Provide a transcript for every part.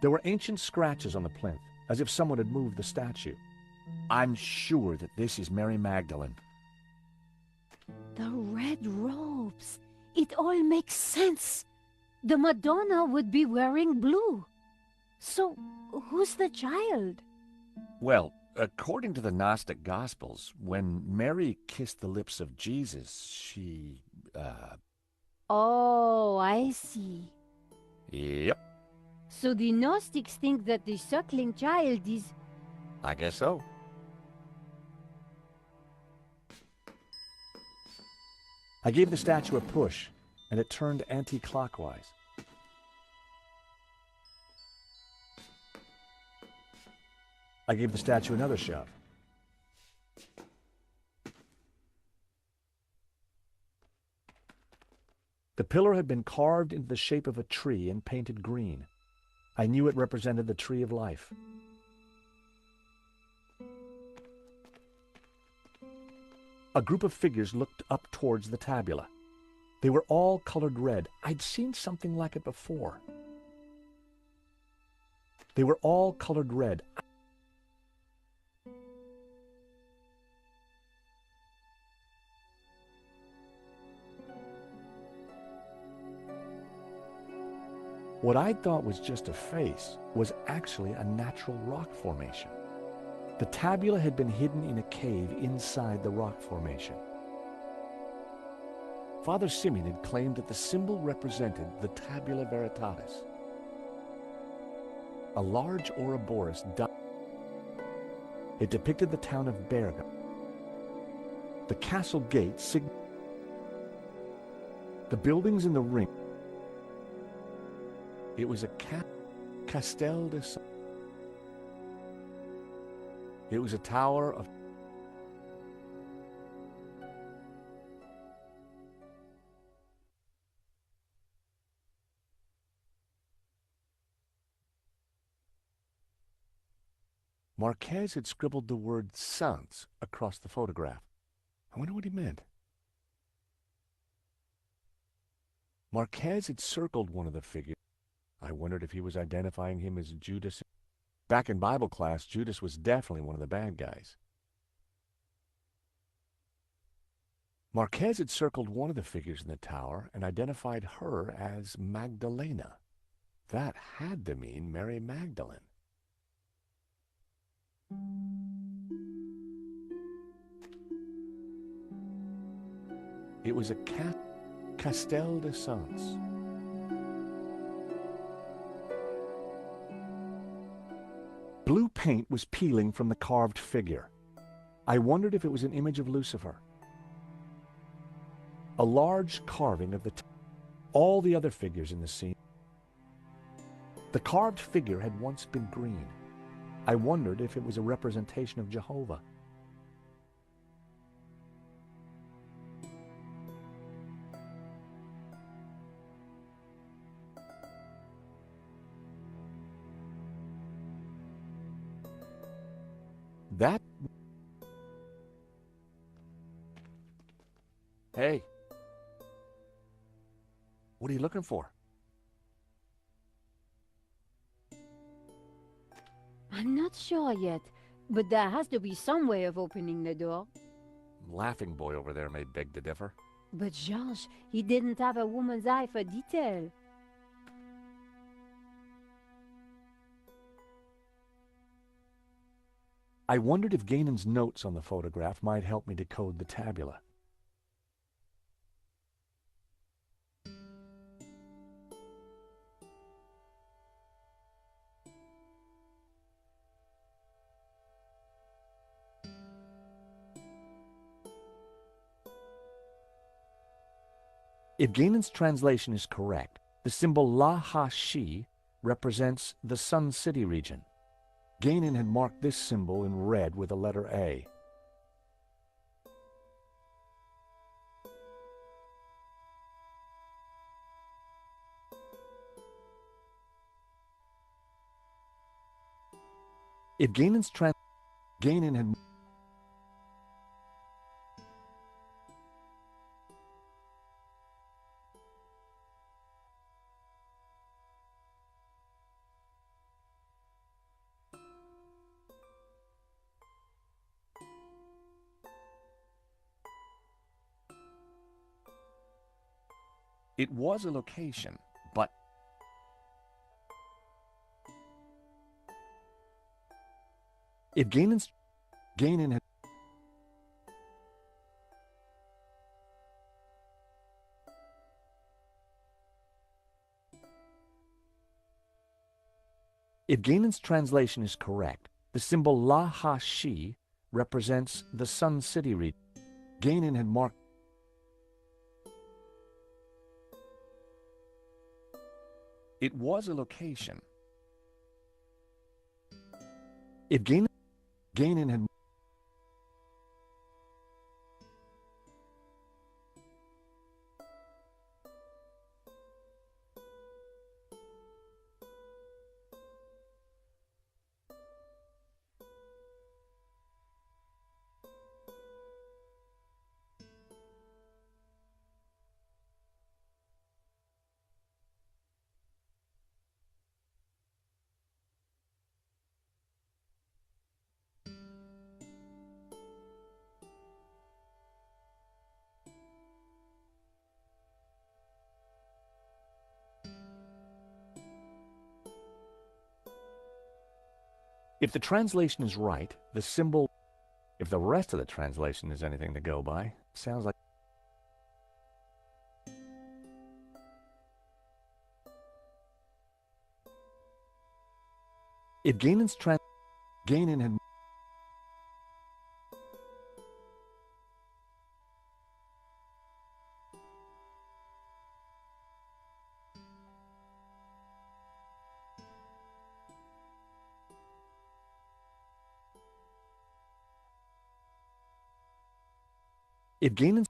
There were ancient scratches on the plinth, as if someone had moved the statue. I'm sure that this is Mary Magdalene. The red robes. It all makes sense. The Madonna would be wearing blue. So, who's the child? Well, according to the Gnostic Gospels, when Mary kissed the lips of Jesus, she, Oh, I see. Yep, So the Gnostics think that the suckling child is... I guess so. I gave the statue a push, and it turned anti-clockwise. I gave the statue another shove. The pillar had been carved into the shape of a tree and painted green. I knew it represented the tree of life. A group of figures looked up towards the tabula. They were all colored red. I'd seen something like it before. They were all colored red. What I thought was just a face was actually a natural rock formation. The tabula had been hidden in a cave inside the rock formation. Father Simeon had claimed that the symbol represented the tabula veritatis. A large Ouroboros diamond. It depicted the town of Berga. The castle gate signified the buildings in the ring. It was a Castel de San. It was a tower of... Marquez had scribbled the word "sans" across the photograph. I wonder what he meant. Marquez had circled one of the figures. I wondered if he was identifying him as Judas. Back in Bible class, Judas was definitely one of the bad guys. Marquez had circled one of the figures in the tower and identified her as Magdalena. That had to mean Mary Magdalene. It was a Castel de Sans. Blue paint was peeling from the carved figure. I wondered if it was an image of Lucifer. A large carving of all the other figures in the scene. The carved figure had once been green. I wondered if it was a representation of Jehovah. That... Hey. What are you looking for? I'm not sure yet, but there has to be some way of opening the door. Laughing boy over there may beg to differ. But Georges, he didn't have a woman's eye for detail. I wondered if Gainon's notes on the photograph might help me decode the tabula. If Gainon's translation is correct, the symbol La-Ha-Shi represents the Sun City region. Gainon had marked this symbol in red with a letter A. If Gainon had... It was a location, but if Gainan had If Gainan's translation is correct, the symbol La Ha Shi represents the Sun City region. Gainan had marked it was a location. If Gainan had If the translation is right, the symbol, if the rest of the translation is anything to go by, sounds like if Gainan had if Gainan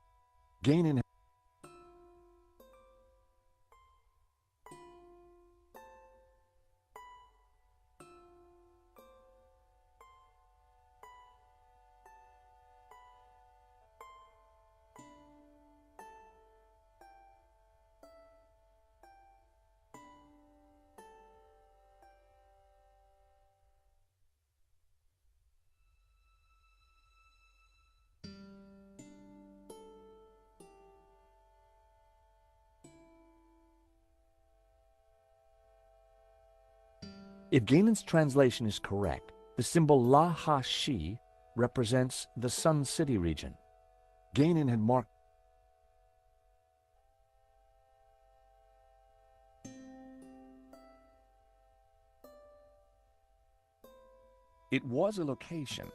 If Gainan's translation is correct, the symbol La Ha Shi represents the Sun City region. Gainan had marked it was a location.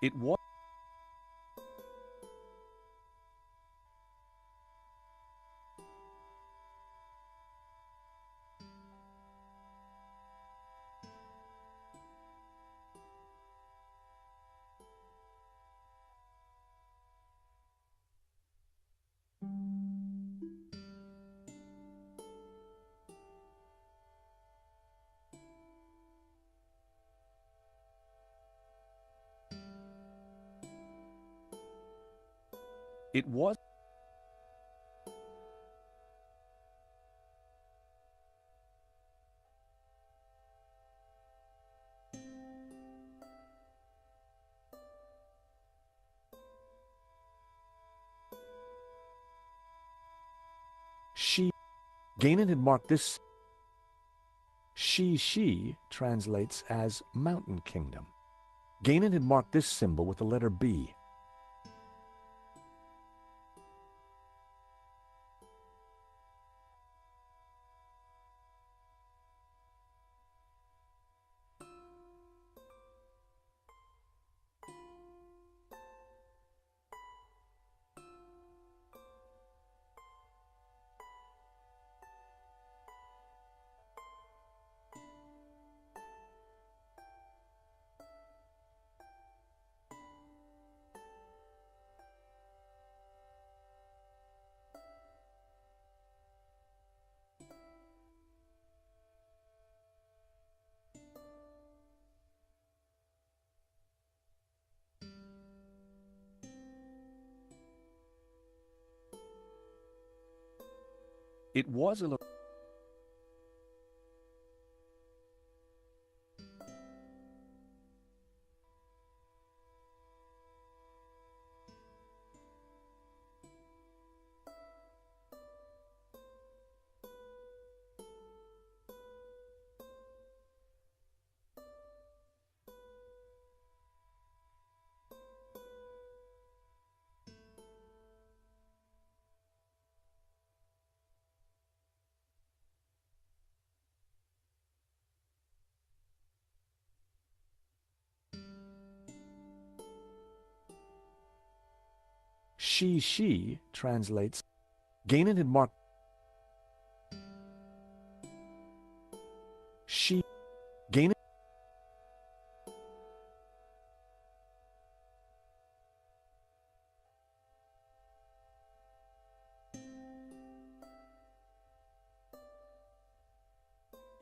It was it was Shi. Gainan had marked this Shi translates as Mountain Kingdom. Gainan had marked this symbol with the letter B. It was a She translates. Gainan had marked she. Gainan.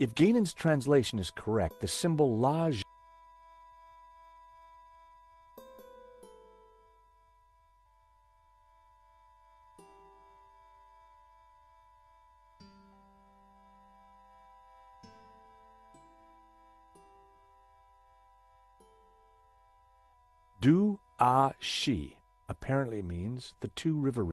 If Gainan's translation is correct, the symbol la. Du a shi apparently means the two river.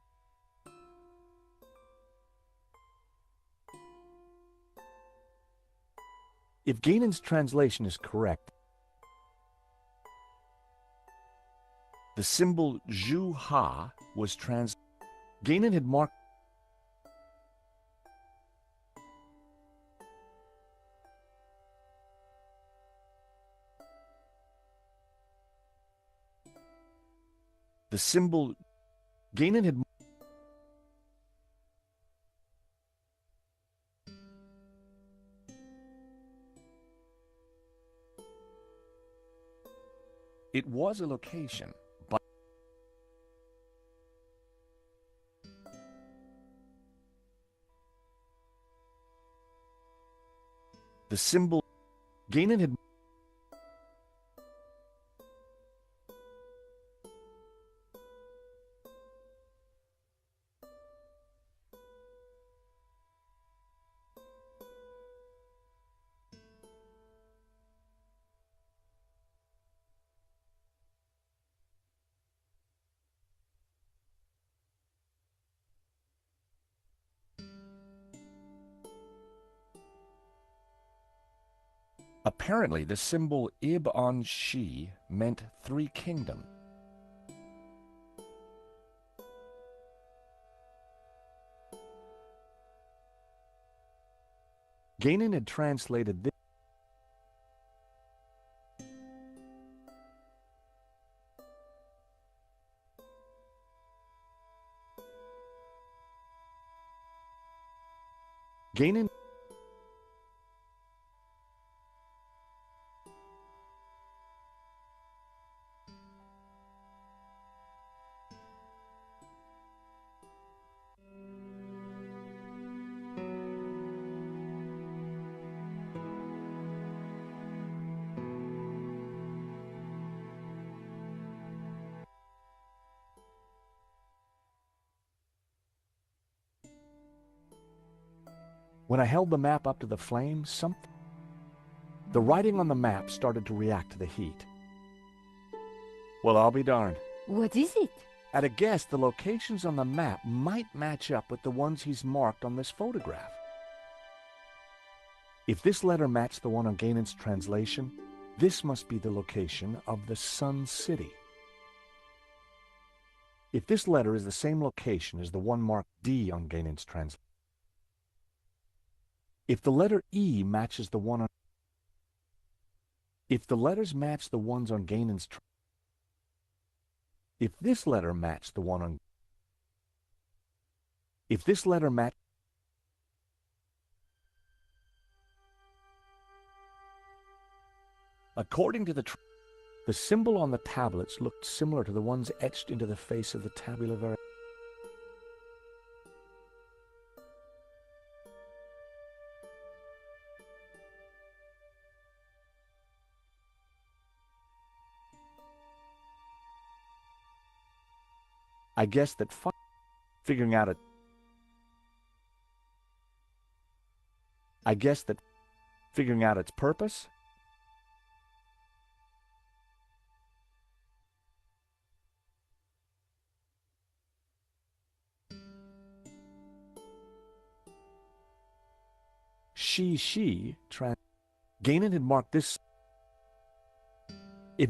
If Gainan's translation is correct, the symbol ju ha was Gainan had marked the symbol. Gainan had. It was a location, but the symbol. Gainan had. Apparently, the symbol ib on shi meant three kingdom. Gainan had translated this. Gainan. When I held the map up to the flame, the writing on the map started to react to the heat. Well, I'll be darned. What is it? At a guess, the locations on the map might match up with the ones he's marked on this photograph. If this letter matched the one on Gainan's translation, this must be the location of the Sun City. If this letter is the same location as the one marked D on Gainan's translation, if the letter E matches the one on, if the letters match the ones on Gainan's, if this letter matched the one on, if this letter matched, according to the symbol on the tablets looked similar to the ones etched into the face of the tabula vera. I guess that figuring out its purpose. Gainan had marked this.